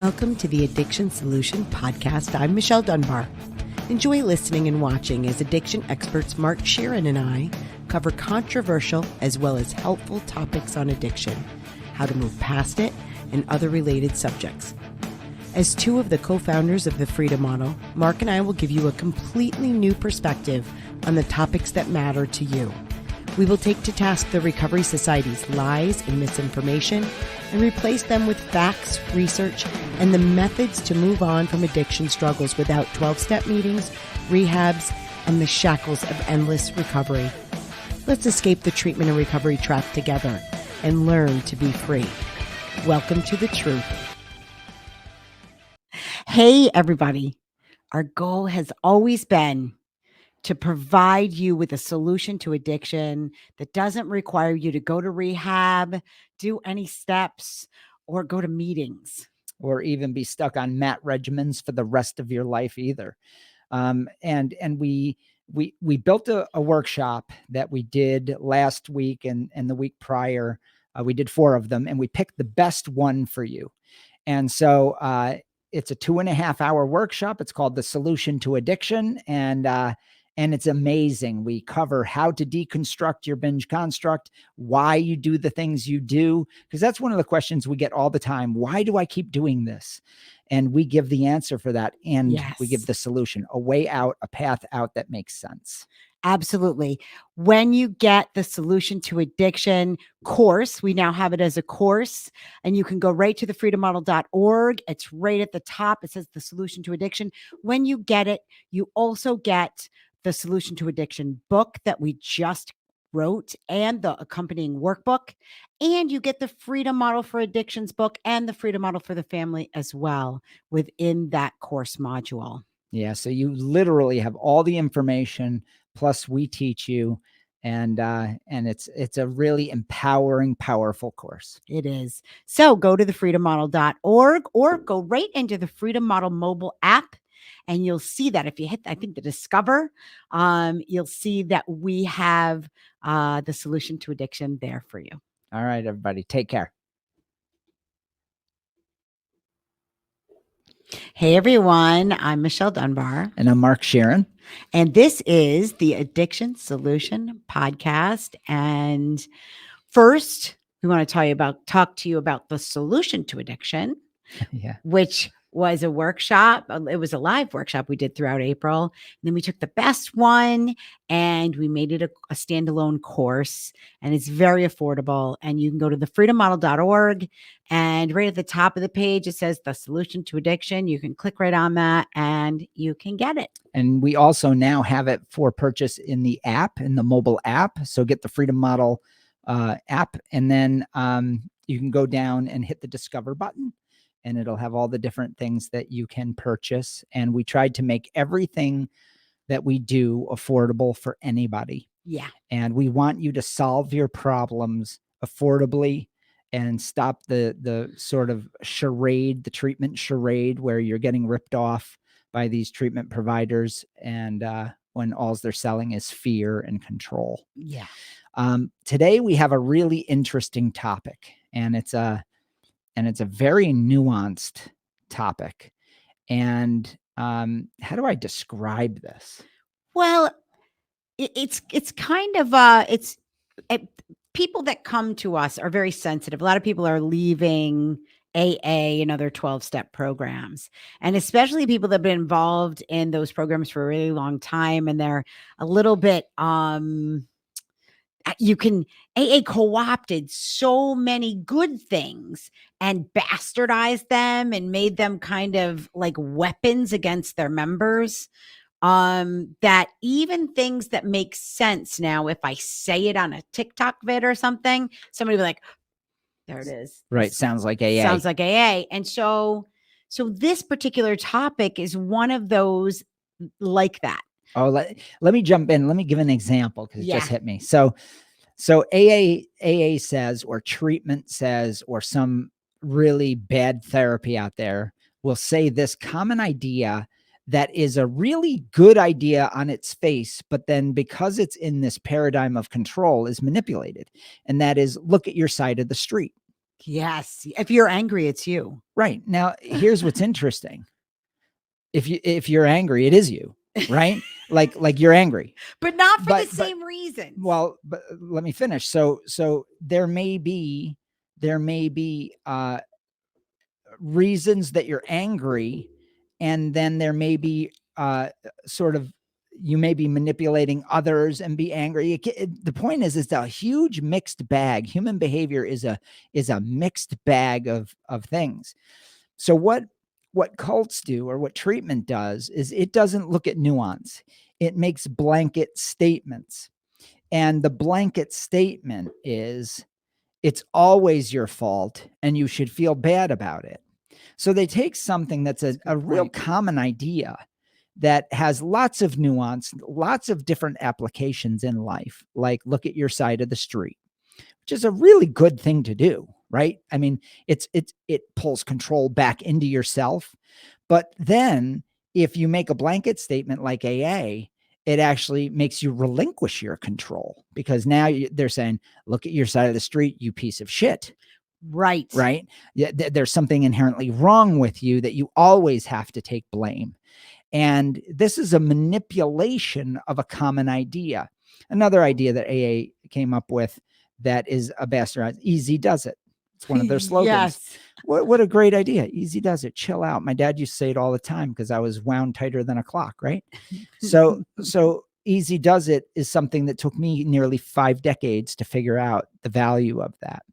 Welcome to the Addiction Solution Podcast. I'm Michelle Dunbar. Enjoy listening and watching as addiction experts Mark Sheeran and I cover controversial as well as helpful topics on addiction, how to move past it, and other related subjects. As two of the co-founders of the Freedom Model, Mark and I will give you a completely new perspective on the topics that matter to you. We will take to task the Recovery Society's lies and misinformation and replace them with facts, research, and the methods to move on from addiction struggles without 12-step meetings, rehabs, and the shackles of endless recovery. Let's escape the treatment and recovery trap together and learn to be free. Welcome to the truth. Hey, everybody. Our goal has always been to provide you with a solution to addiction that doesn't require you to go to rehab, do any steps, or go to meetings. Or even be stuck on MAT regimens for the rest of your life either. And we built a workshop that we did last week and the week prior. We did 4 of them, and we picked the best one for you. And so it's a 2.5-hour workshop. It's called The Solution to Addiction. And it's amazing. We cover how to deconstruct your binge construct, why you do the things you do, because that's one of the questions we get all the time. Why do I keep doing this? And we give the answer for that. And we give the solution, a way out, a path out that makes sense. Absolutely. When you get the Solution to Addiction course, we now have it as a course, and you can go right to thefreedommodel.org. It's right at the top. It says the Solution to Addiction. When you get it, you also get the Solution to Addiction book that we just wrote and the accompanying workbook. And you get the Freedom Model for Addictions book and the Freedom Model for the Family as well within that course module. Yeah. So you literally have all the information, plus we teach you. And it's a really empowering, powerful course. It is. So go to thefreedommodel.org or go right into the Freedom Model mobile app. And you'll see that if you hit, I think, the Discover, you'll see that we have the Solution to Addiction there for you. All right, everybody. Take care. Hey, everyone. I'm Michelle Dunbar. And I'm Mark Sheeran. And this is the Addiction Solution Podcast. And first, we want to talk to you about the Solution to Addiction, which was a workshop. It was a live workshop we did throughout April. And then we took the best one and we made it a standalone course, and it's very affordable. And you can go to thefreedommodel.org, and right at the top of the page, it says the Solution to Addiction. You can click right on that and you can get it. And we also now have it for purchase in the app, in the mobile app. So get the Freedom Model app, and then you can go down and hit the Discover button, and it'll have all the different things that you can purchase. And we tried to make everything that we do affordable for anybody. Yeah. And we want you to solve your problems affordably and stop the sort of charade, the treatment charade, where you're getting ripped off by these treatment providers. And when all they're selling is fear and control. Yeah. Today we have a really interesting topic, and it's a very nuanced topic. And how do I describe this? Well, it's kind of people that come to us are very sensitive. A lot of people are leaving AA and other 12-step programs, and especially people that have been involved in those programs for a really long time, and they're a little bit AA co-opted so many good things and bastardized them and made them kind of like weapons against their members, that even things that make sense now, if I say it on a TikTok vid or something, somebody will be like, there it is. Right. Sounds like AA. Sounds like AA. And so this particular topic is one of those like that. Oh, let me jump in. Let me give an example, because it just hit me. So AA says, or treatment says, or some really bad therapy out there will say this common idea that is a really good idea on its face, but then because it's in this paradigm of control is manipulated. And that is, look at your side of the street. Yes. If you're angry, it's you. Right. Now, here's what's interesting. If you're angry, it is you, right? like you're angry. But not for the But same reasons. well, but let me finish. So there may be reasons that you're angry, and then there may be sort of, you may be manipulating others and be angry. The point is, it's a huge mixed bag. Human behavior is a mixed bag of things. So what cults do, or what treatment does, is it doesn't look at nuance. It makes blanket statements. And the blanket statement is, it's always your fault and you should feel bad about it. So they take something that's a real common idea that has lots of nuance, lots of different applications in life, like look at your side of the street, which is a really good thing to do, right? I mean, it pulls control back into yourself. But then if you make a blanket statement like AA, it actually makes you relinquish your control, because now they're saying, look at your side of the street, you piece of shit. Right. Right. There's something inherently wrong with you that you always have to take blame. And this is a manipulation of a common idea. Another idea that AA came up with that is a bastardized, easy does it. It's one of their slogans. Yes. What a great idea. Easy does it. Chill out. My dad used to say it all the time because I was wound tighter than a clock, right? So easy does it is something that took me nearly 5 decades to figure out the value of that.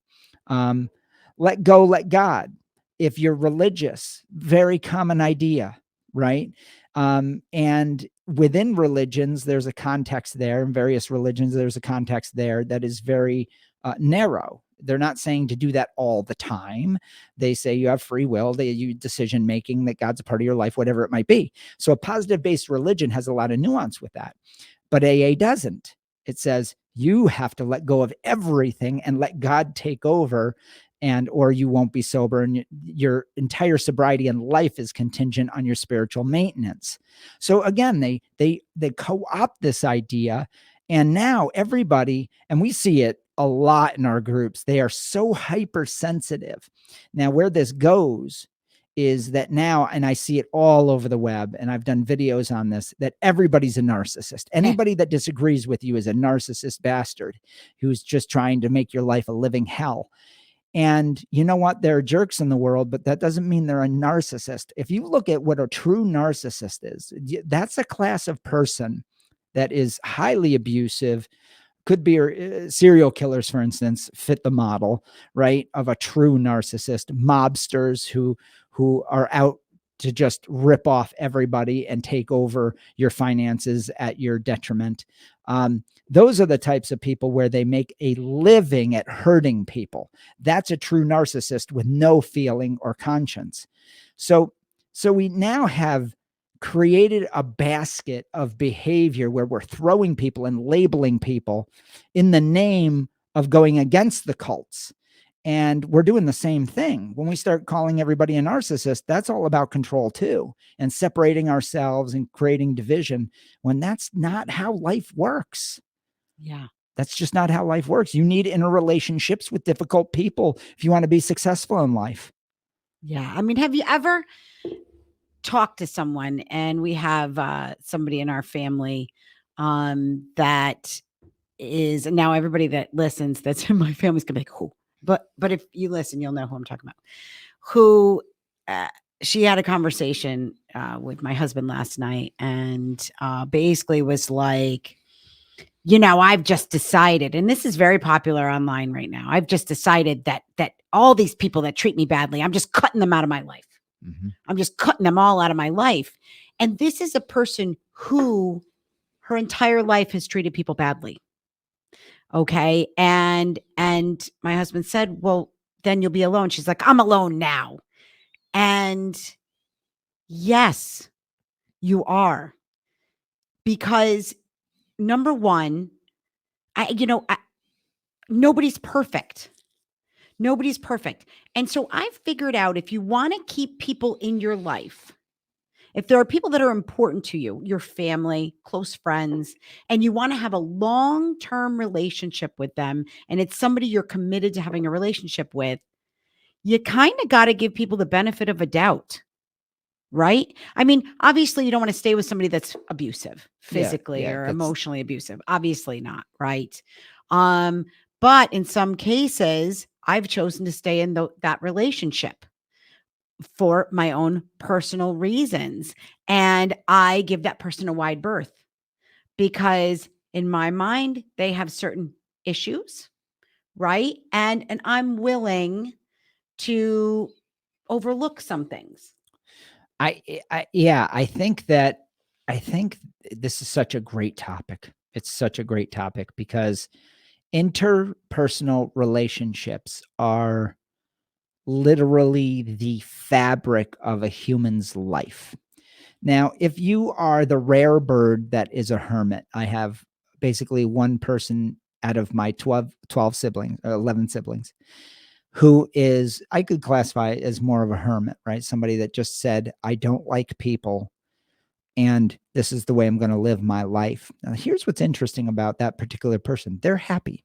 Let go, let God. If you're religious, very common idea, right? And within religions, there's a context there. In various religions, there's a context there that is very narrow. They're not saying to do that all the time. They say you have free will, you decision making, that God's a part of your life, whatever it might be. So a positive-based religion has a lot of nuance with that. But AA doesn't. It says you have to let go of everything and let God take over, or you won't be sober, and your entire sobriety and life is contingent on your spiritual maintenance. So again, they co-opt this idea, and now everybody, and we see it a lot in our groups, they are so hypersensitive. Now, where this goes is that now, and I see it all over the web, and I've done videos on this, that everybody's a narcissist. Anybody that disagrees with you is a narcissist bastard who's just trying to make your life a living hell. And you know what? There are jerks in the world, but that doesn't mean they're a narcissist. If you look at what a true narcissist is, that's a class of person that is highly abusive. Could be serial killers, for instance, fit the model, right, of a true narcissist. Mobsters who are out to just rip off everybody and take over your finances at your detriment. Those are the types of people where they make a living at hurting people. That's a true narcissist with no feeling or conscience. So we now have created a basket of behavior where we're throwing people and labeling people in the name of going against the cults. And we're doing the same thing. When we start calling everybody a narcissist, that's all about control too, and separating ourselves and creating division, when that's not how life works. Yeah. That's just not how life works. You need interrelationships with difficult people if you want to be successful in life. Yeah. I mean, have you ever talked to someone, and we have somebody in our family that is, now everybody that listens that's in my family is gonna be like, who? But if you listen, you'll know who I'm talking about. Who she had a conversation with my husband last night, and basically was like, I've just decided, and this is very popular online right now. I've just decided that all these people that treat me badly, I'm just cutting them out of my life. Mm-hmm. I'm just cutting them all out of my life. And this is a person who her entire life has treated people badly. Okay. And my husband said, well, then you'll be alone. She's like, I'm alone now. And yes, you are. Because number one, nobody's perfect. Nobody's perfect. And so I've figured out, if you want to keep people in your life, if there are people that are important to you, your family, close friends, and you want to have a long-term relationship with them, and it's somebody you're committed to having a relationship with, you kind of got to give people the benefit of a doubt, right? I mean, obviously, you don't want to stay with somebody that's abusive, physically or That's emotionally abusive. Obviously not, right? But in some cases, I've chosen to stay in that relationship for my own personal reasons. And I give that person a wide berth because in my mind, they have certain issues, right? And I'm willing to overlook some things. Yeah, I think this is such a great topic. It's such a great topic because interpersonal relationships are literally the fabric of a human's life. Now, if you are the rare bird that is a hermit, I have basically one person out of my 12 siblings, 11 siblings, who is, I could classify as more of a hermit, right? Somebody that just said, I don't like people and this is the way I'm going to live my life. Now, here's what's interesting about that particular person. They're happy.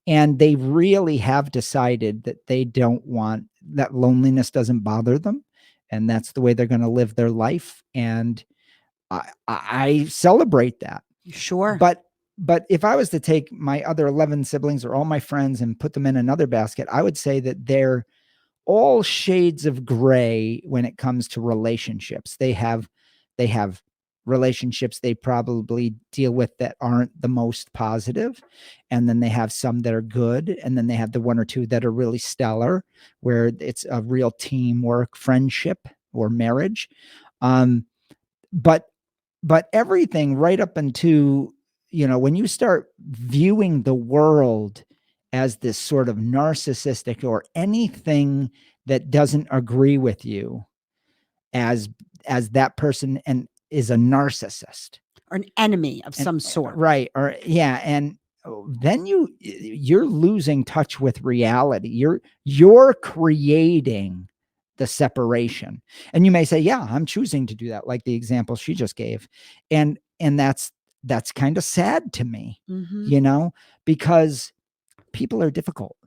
And they really have decided that they don't want that loneliness doesn't bother them. And that's the way they're going to live their life. And I celebrate that. Sure. But if I was to take my other 11 siblings or all my friends and put them in another basket, I would say that they're all shades of gray when it comes to relationships. They have relationships they probably deal with that aren't the most positive, and then they have some that are good, and then they have the one or two that are really stellar, where it's a real teamwork, friendship, or marriage. Um, but everything right up into, when you start viewing the world as this sort of narcissistic or anything that doesn't agree with you as that person and is a narcissist Or an enemy of and some sort. right, or yeah, and then you're losing touch with reality. You're creating the separation. And you may say, yeah, I'm choosing to do that, like the example she just gave. And that's kind of sad to me, because people are difficult.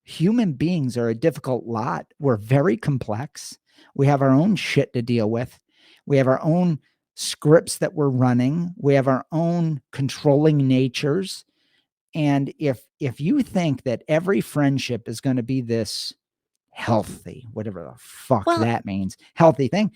Human beings are a difficult lot. We're very complex. We have our own shit to deal with. We have our own scripts that we're running. We have our own controlling natures. And if you think that every friendship is going to be this healthy, whatever the fuck Well, that means, healthy thing,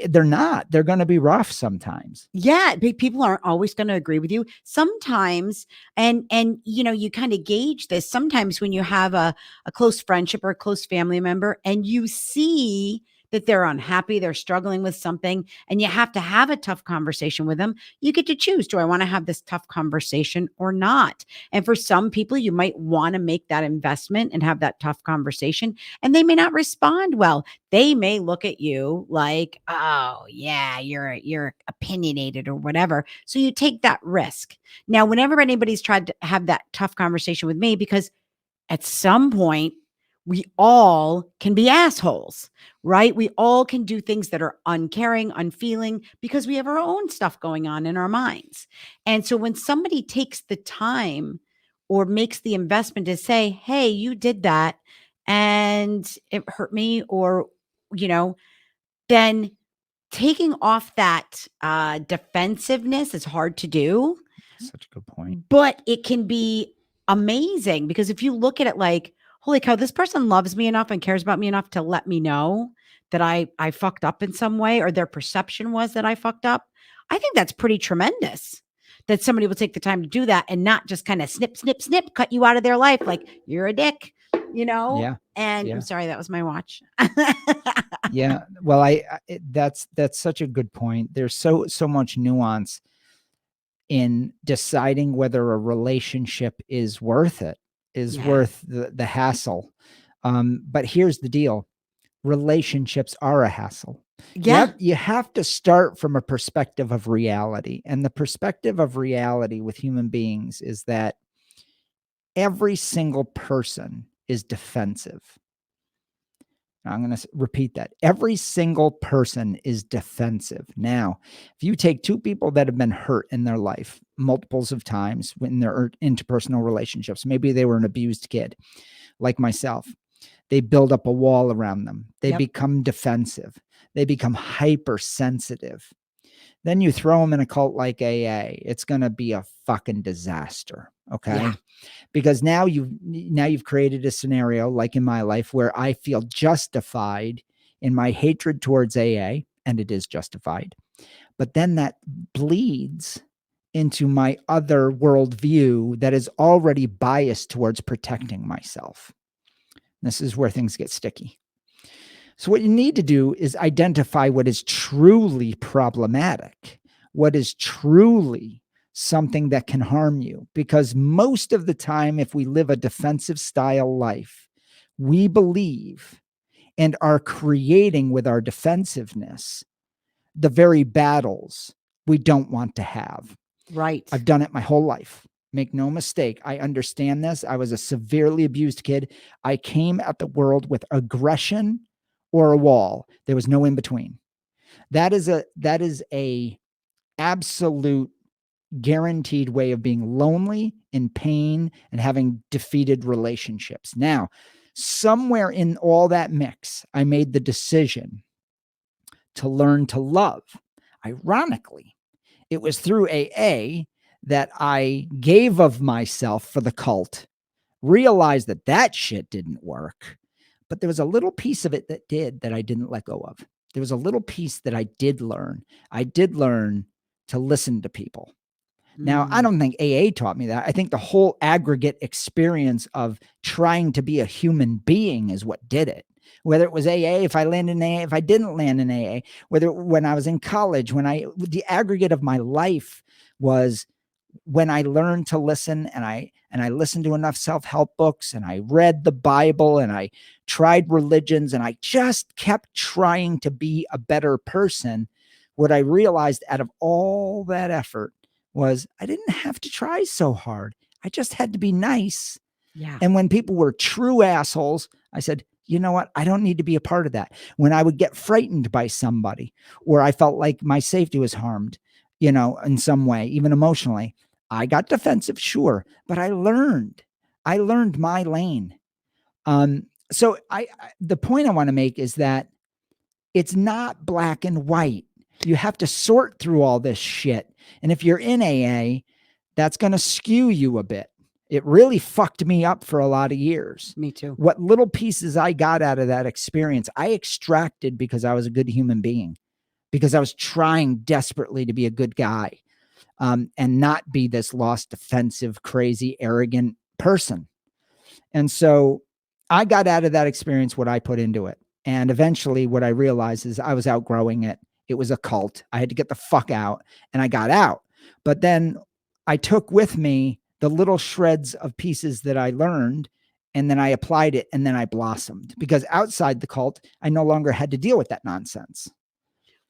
they're not. They're going to be rough sometimes. yeah, people aren't always going to agree with you. Sometimes, and you kind of gauge this. Sometimes when you have a close friendship or a close family member, and you see that they're unhappy, they're struggling with something, and you have to have a tough conversation with them, you get to choose, do I want to have this tough conversation or not? And for some people, you might want to make that investment and have that tough conversation, and they may not respond well. They may look at you like, oh yeah, you're opinionated or whatever. So you take that risk. Now, whenever anybody's tried to have that tough conversation with me, because at some point we all can be assholes, right? We all can do things that are uncaring, unfeeling, because we have our own stuff going on in our minds. And so when somebody takes the time or makes the investment to say, hey, you did that and it hurt me, or then taking off that defensiveness is hard to do, Such a good point. but it can be amazing because if you look at it like, holy cow, this person loves me enough and cares about me enough to let me know that I fucked up in some way, or their perception was that I fucked up. I think that's pretty tremendous that somebody will take the time to do that and not just kind of snip, snip, snip, cut you out of their life like you're a dick, Yeah. And Yeah. I'm sorry, that was my watch. Yeah. Well, that's such a good point. There's so much nuance in deciding whether a relationship is worth it, is Yeah. worth the hassle. But here's the deal. Relationships are a hassle. Yeah. You have to start from a perspective of reality. And the perspective of reality with human beings is that every single person is defensive. Now, I'm going to repeat that. Every single person is defensive. Now, if you take two people that have been hurt in their life multiples of times in their interpersonal relationships, maybe they were an abused kid like myself, they build up a wall around them. They Yep. become defensive. They become hypersensitive. Then you throw them in a cult like AA, it's going to be a fucking disaster. Okay. Yeah. Because now you've created a scenario like in my life where I feel justified in my hatred towards AA, and it is justified. But then that bleeds into my other worldview that is already biased towards protecting myself. This is where things get sticky. So what you need to do is identify what is truly problematic, what is truly something that can harm you. Because most of the time, if we live a defensive style life, we believe and are creating with our defensiveness the very battles we don't want to have. Right. I've done it my whole life. Make no mistake. I understand this. I was a severely abused kid. I came at the world with aggression or a wall. There was no in between. That is a absolute guaranteed way of being lonely, in pain, and having defeated relationships. Now, somewhere in all that mix, I made the decision to learn to love. Ironically, it was through AA that I gave of myself for the cult, realized that that shit didn't work, but there was a little piece of it that did, that I didn't let go of. There was a little piece that I did learn. I did learn to listen to people. Now, I don't think AA taught me that. I think the whole aggregate experience of trying to be a human being is what did it. Whether it was AA, if I landed in AA, if I didn't land in AA, whether when I was in college, the aggregate of my life was when I learned to listen, and I listened to enough self-help books, and I read the Bible, and I tried religions, and I just kept trying to be a better person. What I realized out of all that effort was I didn't have to try so hard. I just had to be nice. Yeah. And when people were true assholes, I said, you know what? I don't need to be a part of that. When I would get frightened by somebody, or I felt like my safety was harmed, in some way, even emotionally, I got defensive, sure, but I learned my lane. So the point I want to make is that it's not black and white. You have to sort through all this shit. And if you're in AA, that's going to skew you a bit. It really fucked me up for a lot of years. Me too. What little pieces I got out of that experience, I extracted because I was a good human being, because I was trying desperately to be a good guy, and not be this lost, defensive, crazy, arrogant person. And so I got out of that experience what I put into it. And eventually what I realized is I was outgrowing it. It was a cult. I had to get the fuck out, and I got out. But then I took with me the little shreds of pieces that I learned, and then I applied it, and then I blossomed, because outside the cult, I no longer had to deal with that nonsense.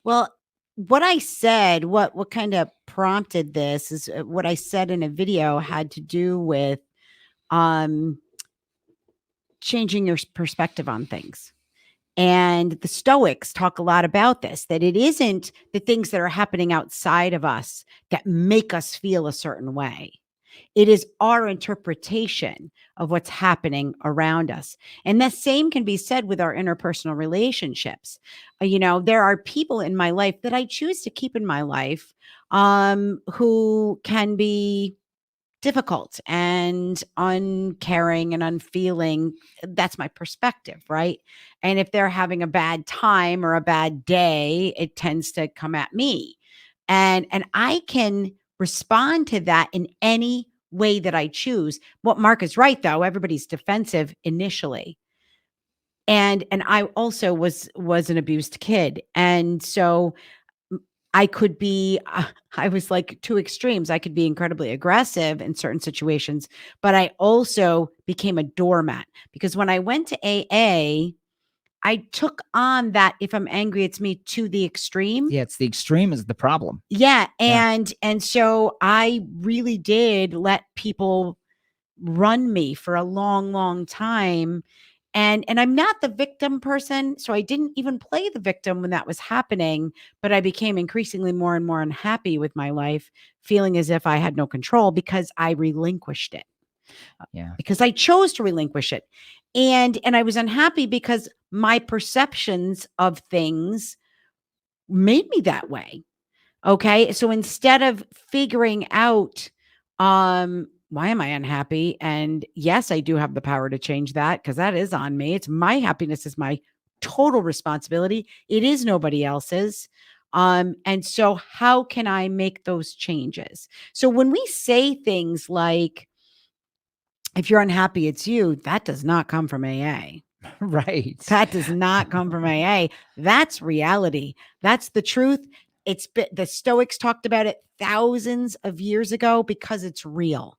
Well, what I said, what kind of prompted this is what I said in a video had to do with changing your perspective on things. And the Stoics talk a lot about this, that it isn't the things that are happening outside of us that make us feel a certain way. It is our interpretation of what's happening around us. And the same can be said with our interpersonal relationships. There are people in my life that I choose to keep in my life who can be difficult and uncaring and unfeeling. That's my perspective, right? And if they're having a bad time or a bad day, it tends to come at me. And I can respond to that in any way that I choose. What Mark is right, though, everybody's defensive initially. And I also was an abused kid. And so I could be, I was like two extremes. I could be incredibly aggressive in certain situations, but I also became a doormat, because when I went to AA, I took on that if I'm angry, it's me to the extreme. Yeah, it's the extreme is the problem. Yeah. And so I really did let people run me for a long, long time. And I'm not the victim person, so I didn't even play the victim when that was happening, but I became increasingly more and more unhappy with my life, feeling as if I had no control because I relinquished it. Yeah. because I chose to relinquish it. And I was unhappy because my perceptions of things made me that way. Okay. So instead of figuring out, why am I unhappy? And yes, I do have the power to change that because that is on me. It's my happiness is my total responsibility. It is nobody else's. And so how can I make those changes? So when we say things like, if you're unhappy, it's you, that does not come from AA. Right. That does not come from AA. That's reality. That's the truth. The Stoics talked about it thousands of years ago because it's real.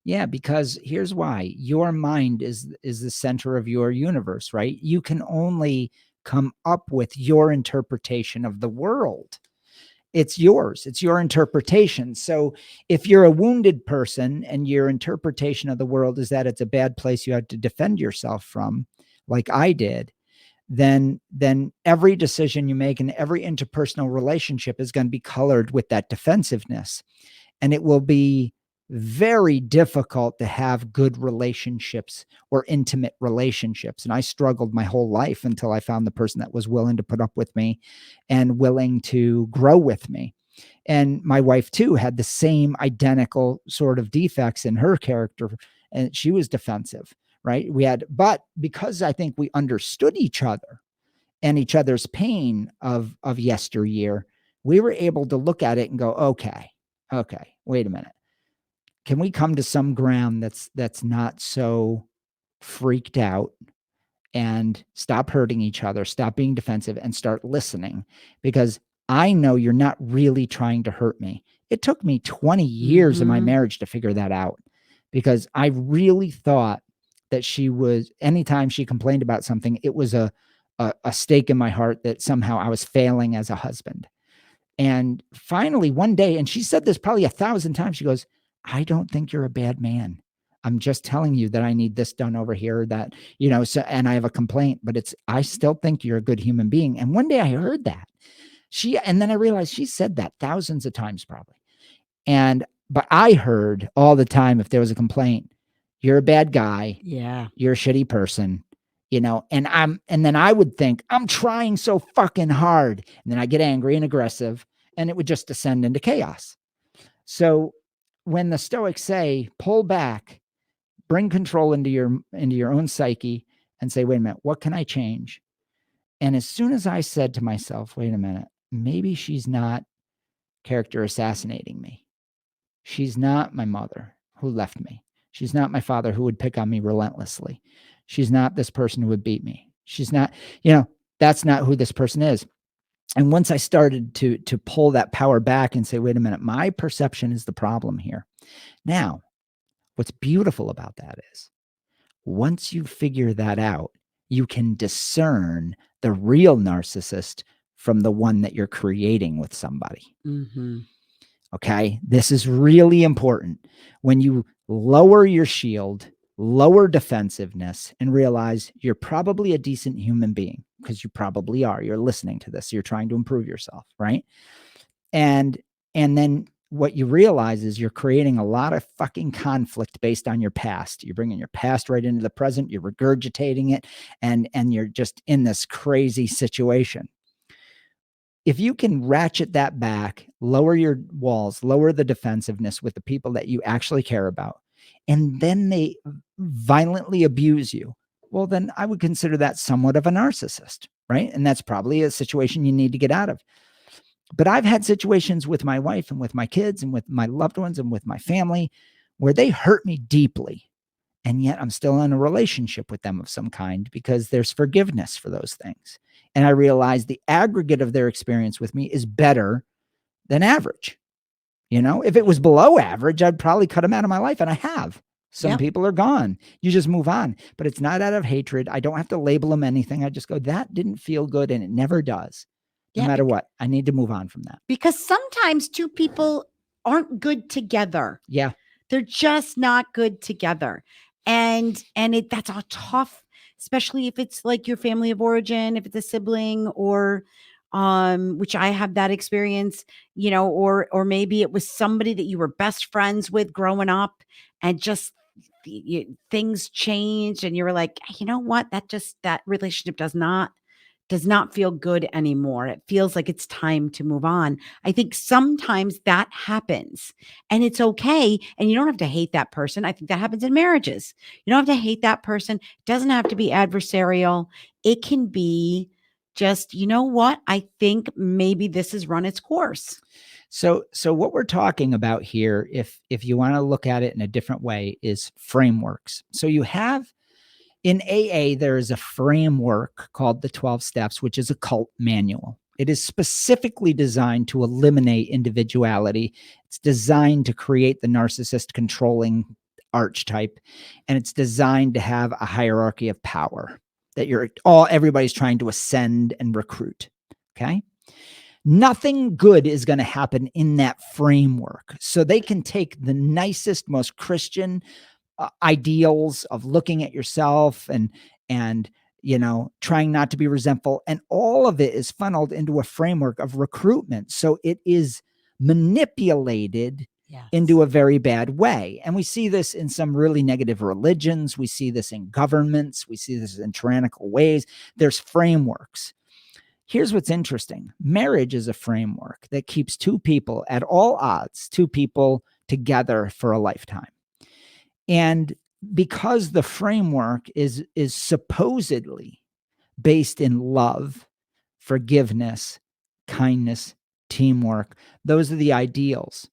Yeah, because here's why. Your mind is the center of your universe, right? You can only come up with your interpretation of the world. It's yours. It's your interpretation. So if you're a wounded person and your interpretation of the world is that it's a bad place you have to defend yourself from, like I did, then every decision you make in every interpersonal relationship is going to be colored with that defensiveness. And it will be very difficult to have good relationships or intimate relationships. And I struggled my whole life until I found the person that was willing to put up with me and willing to grow with me. And my wife too had the same identical sort of defects in her character, and she was defensive, right? But because I think we understood each other and each other's pain of yesteryear, we were able to look at it and go, okay, wait a minute. Can we come to some ground that's not so freaked out and stop hurting each other, stop being defensive, and start listening? Because I know you're not really trying to hurt me. It took me 20 years in my marriage to figure that out, because I really thought that she was, anytime she complained about something, it was a stake in my heart that somehow I was failing as a husband. And finally, one day, and she said this probably 1,000 times, she goes, I don't think you're a bad man. I'm just telling you that I need this done over here, that, so, and I have a complaint, but I still think you're a good human being. And one day I heard that and then I realized she said that thousands of times probably. But I heard all the time, if there was a complaint, you're a bad guy. Yeah. You're a shitty person. And then I would think I'm trying so fucking hard. And then I get angry and aggressive, and it would just descend into chaos. So when the Stoics say, pull back, bring control into your own psyche and say, wait a minute, what can I change? And as soon as I said to myself, wait a minute, maybe she's not character assassinating me. She's not my mother who left me. She's not my father who would pick on me relentlessly. She's not this person who would beat me. She's not, that's not who this person is. And once I started to pull that power back and say, wait a minute, my perception is the problem here. Now, what's beautiful about that is once you figure that out, you can discern the real narcissist from the one that you're creating with somebody. Mm-hmm. Okay. This is really important. When you lower your shield, lower defensiveness, and realize you're probably a decent human being, because you probably are. You're listening to this. You're trying to improve yourself. Right. And then what you realize is you're creating a lot of fucking conflict based on your past. You're bringing your past right into the present. You're regurgitating it, and you're just in this crazy situation. If you can ratchet that back, lower your walls, lower the defensiveness with the people that you actually care about, and then they violently abuse you, well, then I would consider that somewhat of a narcissist, right? And that's probably a situation you need to get out of. But I've had situations with my wife and with my kids and with my loved ones and with my family where they hurt me deeply. And yet I'm still in a relationship with them of some kind because there's forgiveness for those things. And I realize the aggregate of their experience with me is better than average. If it was below average, I'd probably cut them out of my life. And I have. Some people are gone. You just move on. But it's not out of hatred. I don't have to label them anything. I just go, that didn't feel good. And it never does. No matter what. I need to move on from that. Because sometimes two people aren't good together. Yeah. They're just not good together. And that's a tough, especially if it's like your family of origin, if it's a sibling, or which I have that experience, or maybe it was somebody that you were best friends with growing up, and just things changed and you were like, you know what, that relationship does not feel good anymore. It feels like it's time to move on. I think sometimes that happens and it's okay. And you don't have to hate that person. I think that happens in marriages. You don't have to hate that person. It doesn't have to be adversarial. It can be just, you know what? I think maybe this has run its course. So what we're talking about here, if you want to look at it in a different way, is frameworks. So you have in AA, there is a framework called the 12 Steps, which is a cult manual. It is specifically designed to eliminate individuality. It's designed to create the narcissist controlling archetype, and it's designed to have a hierarchy of power that everybody's trying to ascend and recruit. Okay. Nothing good is going to happen in that framework. So they can take the nicest, most Christian ideals of looking at yourself and trying not to be resentful, and all of it is funneled into a framework of recruitment. So it is manipulated into a very bad way. And we see this in some really negative religions. We see this in governments. We see this in tyrannical ways. There's frameworks. Here's what's interesting. Marriage is a framework that keeps two people at all odds, two people together for a lifetime. And because the framework is supposedly based in love, forgiveness, kindness, teamwork, those are the ideals.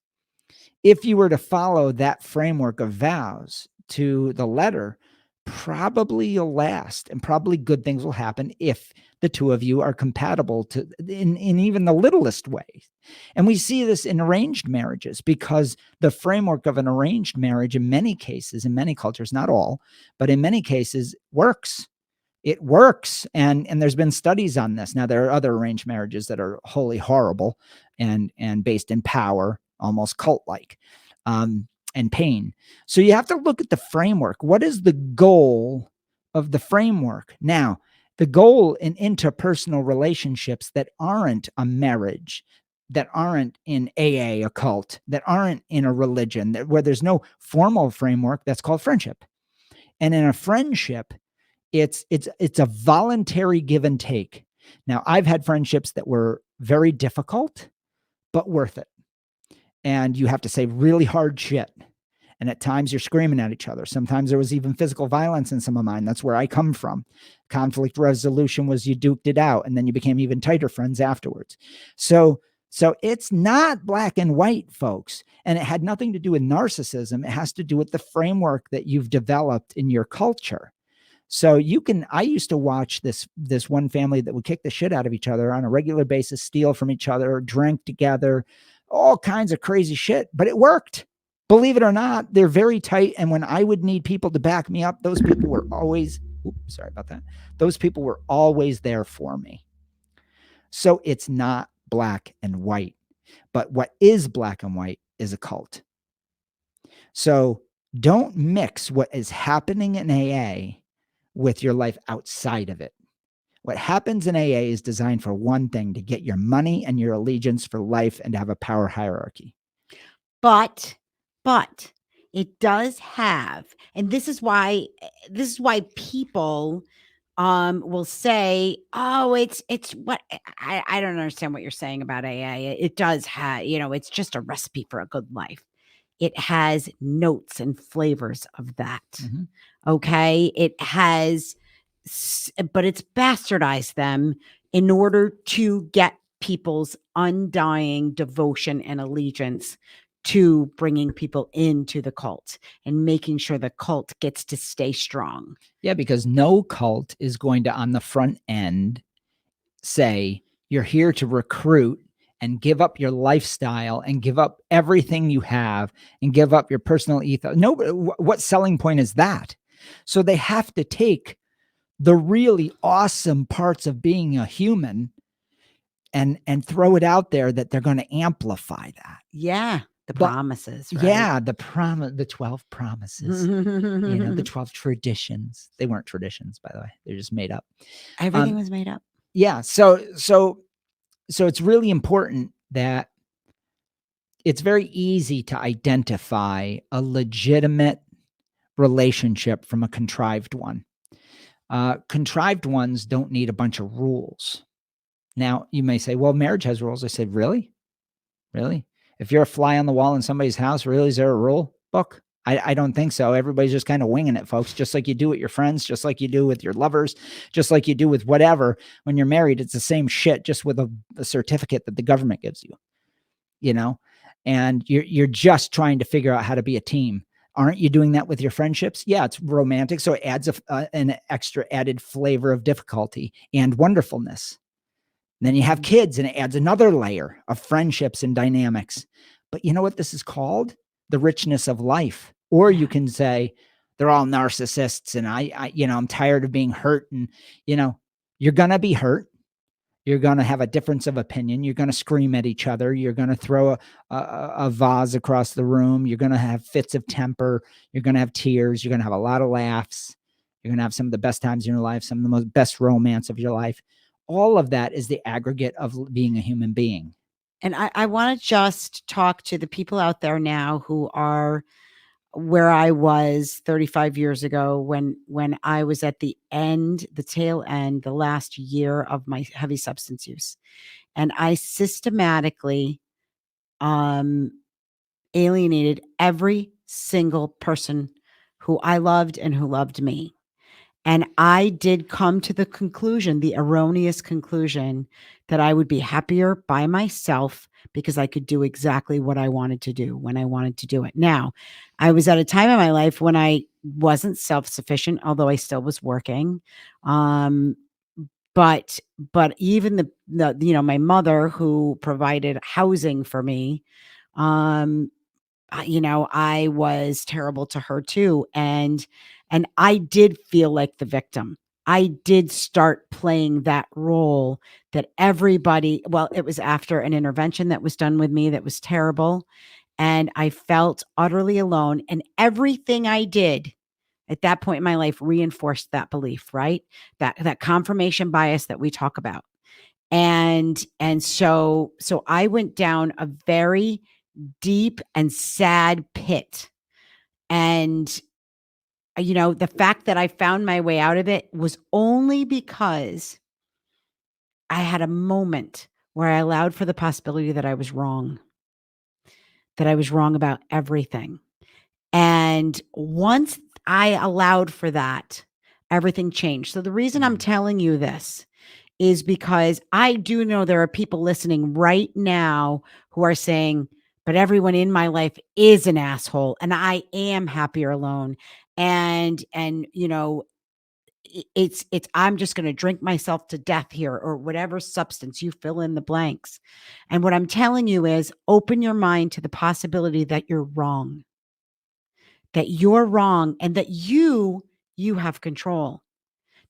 If you were to follow that framework of vows to the letter, probably you'll last and probably good things will happen if the two of you are compatible in even the littlest ways. And we see this in arranged marriages because the framework of an arranged marriage in many cases, in many cultures, not all, but in many cases works. It works. And there's been studies on this. Now, there are other arranged marriages that are wholly horrible and based in power, almost cult-like, and pain. So you have to look at the framework. What is the goal of the framework? Now, the goal in interpersonal relationships that aren't a marriage, that aren't in AA, a cult, that aren't in a religion, where there's no formal framework, that's called friendship. And in a friendship, it's a voluntary give and take. Now, I've had friendships that were very difficult, but worth it. And you have to say really hard shit. And at times you're screaming at each other. Sometimes there was even physical violence in some of mine. That's where I come from. Conflict resolution was you duked it out, and then you became even tighter friends afterwards. So it's not black and white, folks. And it had nothing to do with narcissism. It has to do with the framework that you've developed in your culture. So I used to watch this one family that would kick the shit out of each other on a regular basis, steal from each other, drink together, all kinds of crazy shit, but it worked. Believe it or not, they're very tight. And when I would need people to back me up, those people were always, sorry about that. Those people were always there for me. So it's not black and white, but what is black and white is a cult. So don't mix what is happening in AA with your life outside of it. What happens in AA is designed for one thing: to get your money and your allegiance for life and to have a power hierarchy. But it does have, and this is why people will say, oh, it's what I don't understand what you're saying about AA. It does have, it's just a recipe for a good life. It has notes and flavors of that. Mm-hmm. Okay. It has, but it's bastardized them in order to get people's undying devotion and allegiance to bringing people into the cult and making sure the cult gets to stay strong. Yeah, because no cult is going to, on the front end, say, you're here to recruit and give up your lifestyle and give up everything you have and give up your personal ethos. No, what selling point is that? So they have to take the really awesome parts of being a human and throw it out there that they're going to amplify that. Yeah. The promises, right? Yeah, the 12 promises, the 12 traditions. They weren't traditions, by the way. They're just made up. Everything was made up. Yeah. So it's really important that it's very easy to identify a legitimate relationship from a contrived one. Contrived ones don't need a bunch of rules. Now, you may say, well, marriage has rules. I said, really? Really? If you're a fly on the wall in somebody's house, really, is there a rule book? I don't think so. Everybody's just kind of winging it, folks, just like you do with your friends, just like you do with your lovers, just like you do with whatever. When you're married, it's the same shit, just with a certificate that the government gives you, you know, and you're just trying to figure out how to be a team. Aren't you doing that with your friendships? Yeah, it's romantic. So it adds an extra added flavor of difficulty and wonderfulness. And then you have kids, and it adds another layer of friendships and dynamics. But you know what this is called? The richness of life. Or you can say they're all narcissists, and I'm tired of being hurt. And, you're going to be hurt. You're going to have a difference of opinion. You're going to scream at each other. You're going to throw a vase across the room. You're going to have fits of temper. You're going to have tears. You're going to have a lot of laughs. You're going to have some of the best times in your life, some of the best romance of your life. All of that is the aggregate of being a human being. And I want to just talk to the people out there now who are where I was 35 years ago when I was at the tail end, the last year of my heavy substance use. And I systematically alienated every single person who I loved and who loved me. And I did come to the conclusion, the erroneous conclusion, that I would be happier by myself because I could do exactly what I wanted to do when I wanted to do it. Now, I was at a time in my life when I wasn't self-sufficient, although I still was working. But even my mother, who provided housing for me, I was terrible to her too. And I did feel like the victim. I did start playing that role that it was after an intervention that was done with me that was terrible. And I felt utterly alone. And everything I did at that point in my life reinforced that belief, right? That confirmation bias that we talk about. And so I went down a very deep and sad pit. And, the fact that I found my way out of it was only because I had a moment where I allowed for the possibility that I was wrong about everything. And once I allowed for that, everything changed. So the reason I'm telling you this is because I do know there are people listening right now who are saying, but everyone in my life is an asshole and I am happier alone. And it's I'm just going to drink myself to death here, or whatever substance, you fill in the blanks. And what I'm telling you is open your mind to the possibility that you're wrong. That you're wrong and that you have control,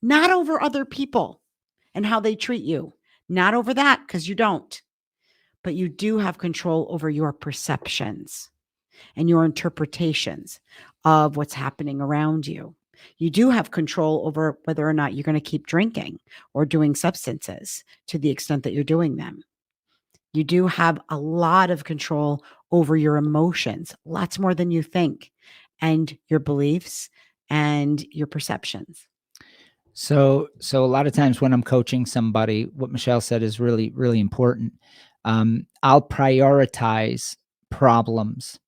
not over other people and how they treat you. Not over that, because you don't. But you do have control over your perceptions and your interpretations of what's happening around you. You do have control over whether or not you're going to keep drinking or doing substances to the extent that you're doing them. You do have a lot of control over your emotions, lots more than you think, and your beliefs and your perceptions. So a lot of times when I'm coaching somebody, what Michelle said is really, really important. I'll prioritize problems,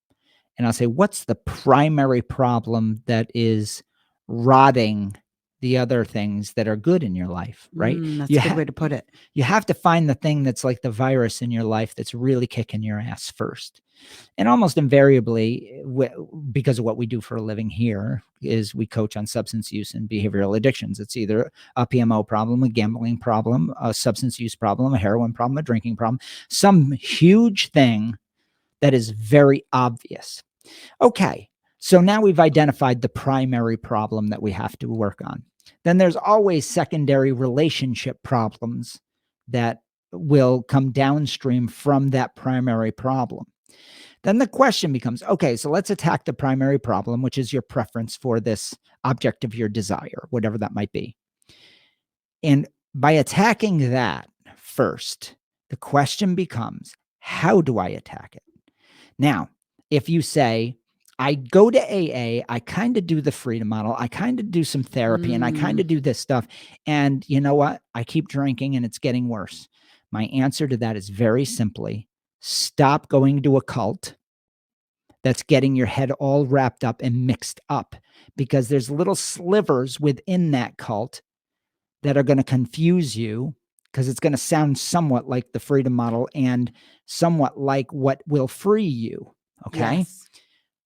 and I'll say, what's the primary problem that is rotting the other things that are good in your life, right? That's a good way to put it. You have to find the thing that's like the virus in your life that's really kicking your ass first. And almost invariably, because of what we do for a living here, is we coach on substance use and behavioral addictions. It's either a PMO problem, a gambling problem, a substance use problem, a heroin problem, a drinking problem, some huge thing that is very obvious. Okay, so now we've identified the primary problem that we have to work on. Then there's always secondary relationship problems that will come downstream from that primary problem. Then the question becomes, okay, so let's attack the primary problem, which is your preference for this object of your desire, whatever that might be. And by attacking that first, the question becomes, how do I attack it? Now, if you say, I go to AA, I kind of do the freedom model, I kind of do some therapy, and I kind of do this stuff. And you know what? I keep drinking and it's getting worse. My answer to that is very simply stop going to a cult that's getting your head all wrapped up and mixed up, because there's little slivers within that cult that are going to confuse you, because it's going to sound somewhat like the freedom model and somewhat like what will free you. Okay. Yes.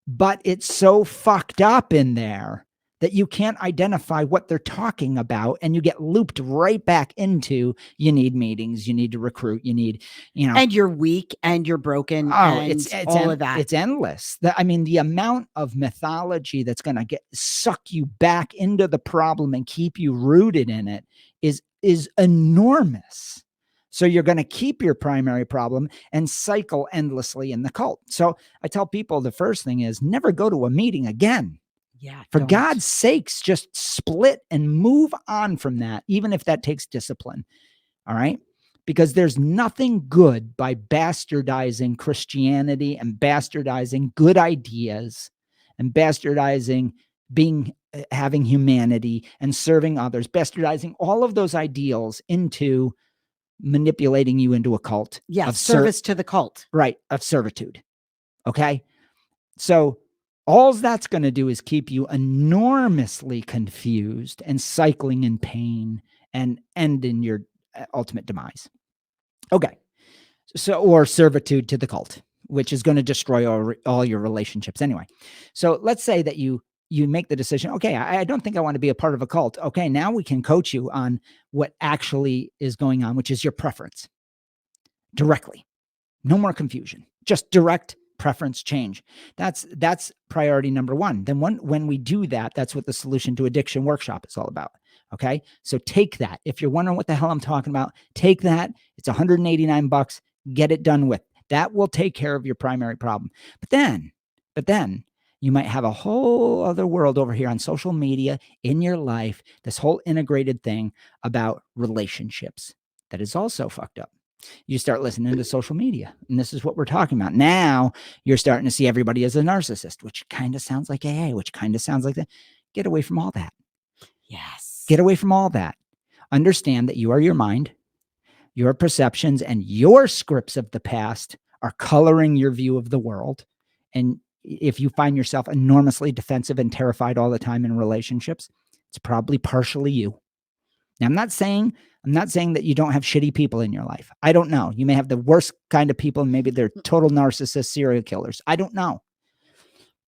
But it's so fucked up in there that you can't identify what they're talking about. And you get looped right back into, you need meetings, you need to recruit, you need, And you're weak and you're broken and it's all of that. It's endless. I mean, the amount of mythology that's going to suck you back into the problem and keep you rooted in it is enormous. So you're going to keep your primary problem and cycle endlessly in the cult. So I tell people the first thing is never go to a meeting again. Yeah. For God's sakes, just split and move on from that, even if that takes discipline. All right. Because there's nothing good by bastardizing Christianity and bastardizing good ideas and bastardizing having humanity and serving others, bastardizing all of those ideals into manipulating you into a cult. Yes, service to the cult. Right, of servitude. Okay? So all that's going to do is keep you enormously confused and cycling in pain and end in your ultimate demise. Okay. So, or servitude to the cult, which is going to destroy all your relationships anyway. So let's say that you make the decision, okay, I don't think I want to be a part of a cult. Okay, now we can coach you on what actually is going on, which is your preference directly. No more confusion, just direct preference change. That's priority number one. Then when we do that, that's what the Solution to Addiction workshop is all about. Okay. So take that. If you're wondering what the hell I'm talking about, take that. It's $189. Get it done with. That will take care of your primary problem. But then you might have a whole other world over here on social media in your life, this whole integrated thing about relationships that is also fucked up. You start listening to social media, and this is what we're talking about. Now you're starting to see everybody as a narcissist, which kind of sounds like AA, which kind of sounds like that. Get away from all that. Yes. Get away from all that. Understand that you are your mind, your perceptions, and your scripts of the past are coloring your view of the world. And if you find yourself enormously defensive and terrified all the time in relationships, it's probably partially you. Now, I'm not saying that you don't have shitty people in your life. I don't know. You may have the worst kind of people, and maybe they're total narcissists, serial killers. I don't know.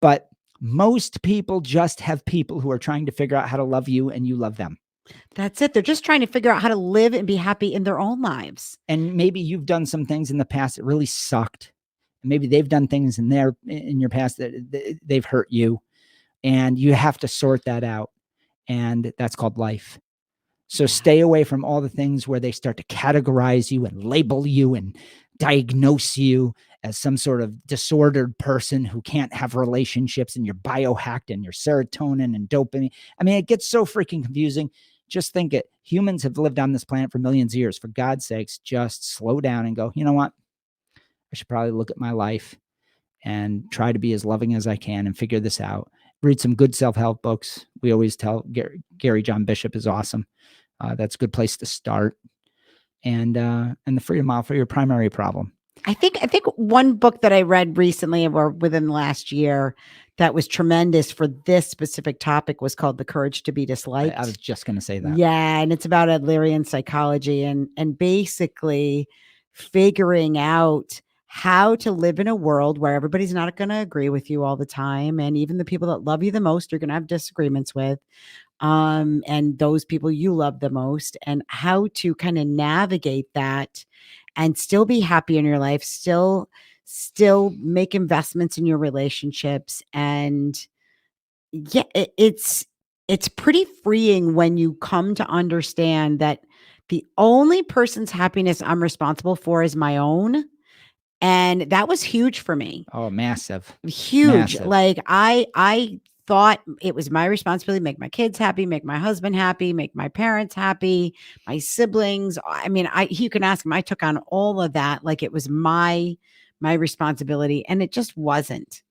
But most people just have people who are trying to figure out how to love you and you love them. That's it. They're just trying to figure out how to live and be happy in their own lives. And maybe you've done some things in the past that really sucked. Maybe they've done things in your past that they've hurt you, and you have to sort that out. And that's called life. So stay away from all the things where they start to categorize you and label you and diagnose you as some sort of disordered person who can't have relationships, and you're biohacked and your serotonin and dopamine. I mean, it gets so freaking confusing. Just think it. Humans have lived on this planet for millions of years. For God's sakes, just slow down and go, you know what? I should probably look at my life and try to be as loving as I can and figure this out. Read some good self-help books. We always tell Gary John Bishop is awesome. That's a good place to start. And the freedom model for your primary problem. I think one book that I read recently or within the last year that was tremendous for this specific topic was called The Courage to be Disliked. I was just going to say that. Yeah. And it's about Adlerian psychology and basically figuring out how to live in a world where everybody's not going to agree with you all the time. And even the people that love you the most, you're going to have disagreements with. And those people you love the most, and how to kind of navigate that and still be happy in your life, still make investments in your relationships. And yeah, it's pretty freeing when you come to understand that the only person's happiness I'm responsible for is my own. And that was huge for me. Oh, massive. Huge. Massive. Like I thought it was my responsibility to make my kids happy, make my husband happy, make my parents happy, my siblings. I mean, you can ask them. I took on all of that like it was my responsibility, and it just wasn't.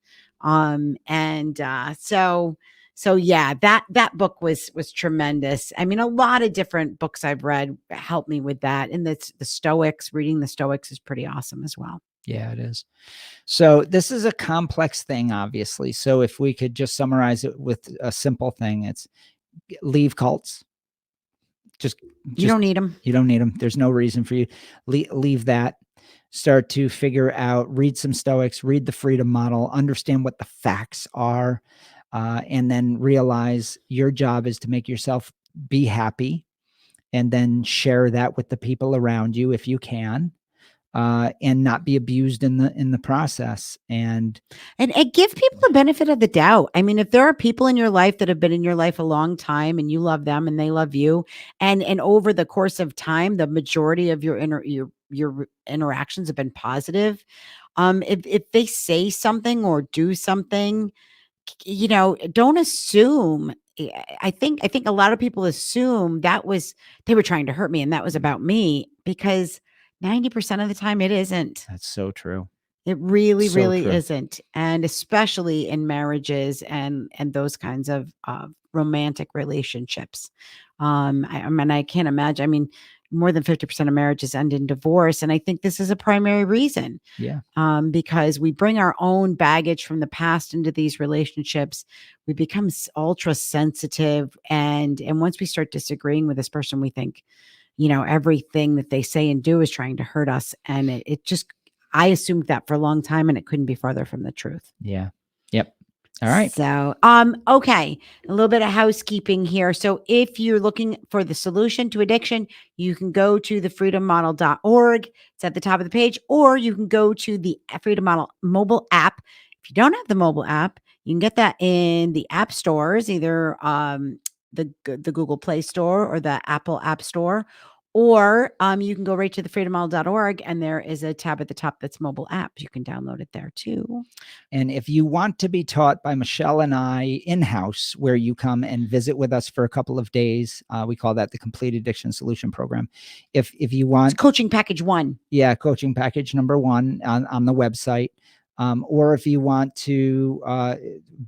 So yeah, that book was tremendous. I mean, a lot of different books I've read helped me with that. And the Stoics, reading the Stoics is pretty awesome as well. Yeah, it is. So this is a complex thing, obviously. So if we could just summarize it with a simple thing, it's leave cults. You don't need them. You don't need them. There's no reason for you. Leave that. Start to figure out, read some Stoics, read the freedom model, understand what the facts are, and then realize your job is to make yourself be happy, and then share that with the people around you if you can, and not be abused in the process. And give people the benefit of the doubt. I mean, if there are people in your life that have been in your life a long time and you love them and they love you, and over the course of time, the majority of your interactions have been positive. If they say something or do something, don't assume. I think a lot of people assume they were trying to hurt me and that was about me, because 90% of the time it isn't. that's so true. It really, So really true. isn't. And especially in marriages and those kinds of romantic relationships. I mean, I can't imagine. I mean, more than 50% of marriages end in divorce. And I think this is a primary reason. Yeah. Because we bring our own baggage from the past into these relationships. We become ultra sensitive. And once we start disagreeing with this person, we think, everything that they say and do is trying to hurt us. And it just, I assumed that for a long time, and it couldn't be farther from the truth. Yeah. Yep. All right. So, okay, a little bit of housekeeping here. So if you're looking for the solution to addiction, you can go to thefreedommodel.org. It's at the top of the page, or you can go to the Freedom Model mobile app. If you don't have the mobile app, you can get that in the app stores, either the Google Play Store or the Apple App Store. Or you can go right to thefreedommodel.org, and there is a tab at the top that's mobile apps. You can download it there too. And if you want to be taught by Michelle and I in-house, where you come and visit with us for a couple of days, we call that the Complete Addiction Solution Program. If you want, it's coaching package 1. Yeah, coaching package number 1 on the website. Or if you want to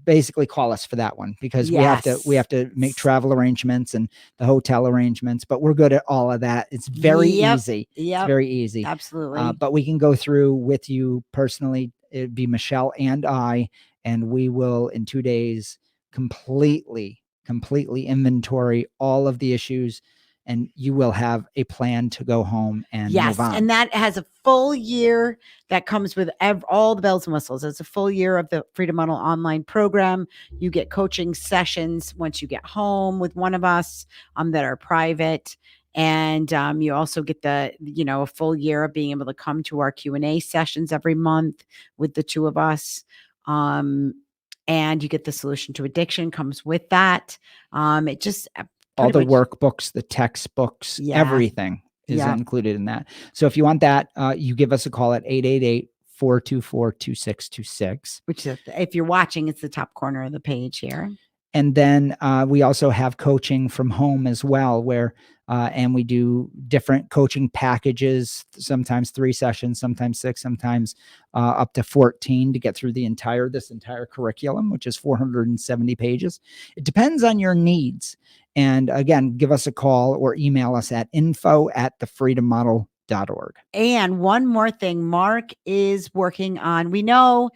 basically call us for that one, because we have to make travel arrangements and the hotel arrangements, but we're good at all of that. It's very easy. Yep. It's very easy. Absolutely. But we can go through with you personally. It'd be Michelle and I, and we will in 2 days completely inventory all of the issues, and you will have a plan to go home and move on. And that has a full year that comes with all the bells and whistles. It's a full year of the Freedom Model online program. You get coaching sessions once you get home with one of us that are private. And you also get a full year of being able to come to our Q&A sessions every month with the two of us. And you get the solution to addiction comes with that. It just all the workbooks, the textbooks, everything is included in that. So if you want that, you give us a call at 888-424-2626. Which is, if you're watching, it's the top corner of the page here. And then we also have coaching from home as well, where and we do different coaching packages, sometimes 3 sessions, sometimes 6, sometimes up to 14 to get through this entire curriculum, which is 470 pages. It depends on your needs. And again, give us a call or email us at info@thefreedommodel.org. And one more thing, Mark is working on, we know,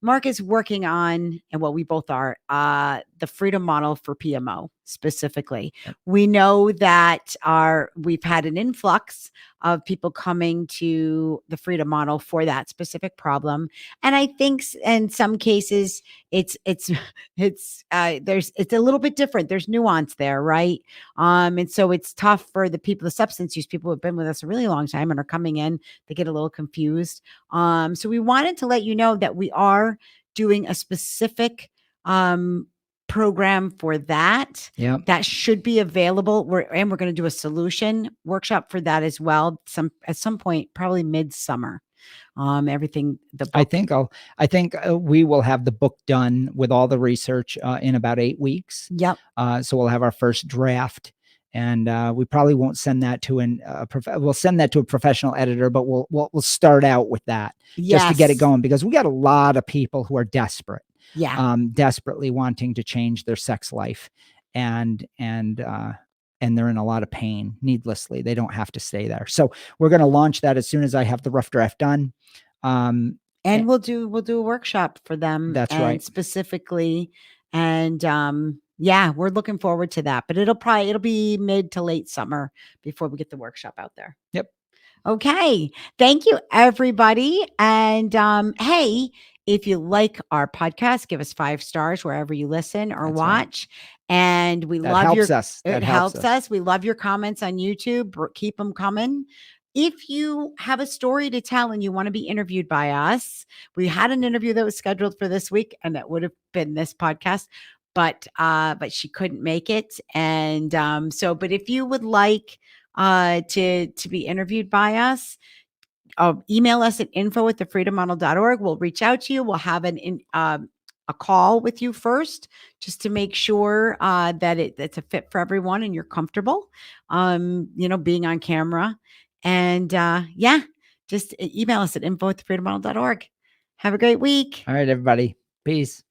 Mark is working on, and we both are, the freedom model for PMO specifically. Yep. We know that we've had an influx of people coming to the freedom model for that specific problem. And I think in some cases it's a little bit different. There's nuance there, right? And so it's tough for the substance use people who have been with us a really long time and are coming in, they get a little confused. So we wanted to let you know that we are doing a specific program for that. Yep. That should be available. We're going to do a solution workshop for that as well. At some point, probably midsummer. Everything. I think we will have the book done with all the research in about 8 weeks. Yep. So we'll have our first draft, And we probably won't send that to we'll send that to a professional editor, but we'll start out with that just to get it Yes. going, because we got a lot of people who are desperate, Yeah. desperately wanting to change their sex life, and they're in a lot of pain needlessly. They don't have to stay there. So we're going to launch that as soon as I have the rough draft done. And we'll do a workshop for them. That's and right. Specifically. And yeah, we're looking forward to that. But it'll be mid to late summer before we get the workshop out there. Yep. Okay. Thank you, everybody. And hey, if you like our podcast, give us 5 stars wherever you listen or That's right. watch. And we That love helps us. it helps us. We love your comments on YouTube. Keep them coming. If you have a story to tell and you want to be interviewed by us, we had an interview that was scheduled for this week, and that would have been this podcast, but she couldn't make it. And but if you would like to be interviewed by us, email us at info@thefreedommodel.org. We'll reach out to you. We'll have a call with you first, just to make sure that it's a fit for everyone and you're comfortable, being on camera. And yeah, just email us at info@thefreedommodel.org. Have a great week. All right, everybody. Peace.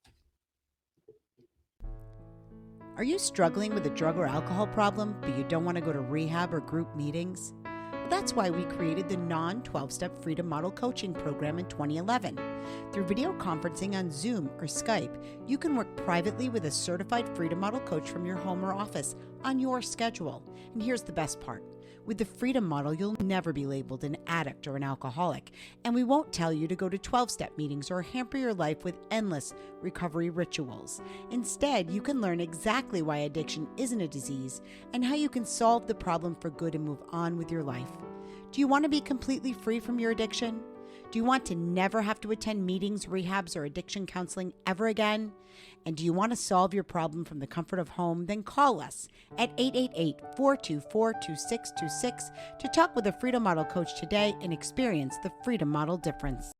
Are you struggling with a drug or alcohol problem, but you don't want to go to rehab or group meetings? Well, that's why we created the non-12-step Freedom Model Coaching Program in 2011. Through video conferencing on Zoom or Skype, you can work privately with a certified Freedom Model coach from your home or office on your schedule. And here's the best part. With the Freedom Model, you'll never be labeled an addict or an alcoholic, and we won't tell you to go to 12-step meetings or hamper your life with endless recovery rituals. Instead, you can learn exactly why addiction isn't a disease and how you can solve the problem for good and move on with your life. Do you want to be completely free from your addiction? Do you want to never have to attend meetings, rehabs, or addiction counseling ever again? And do you want to solve your problem from the comfort of home? Then call us at 888-424-2626 to talk with a Freedom Model coach today and experience the Freedom Model difference.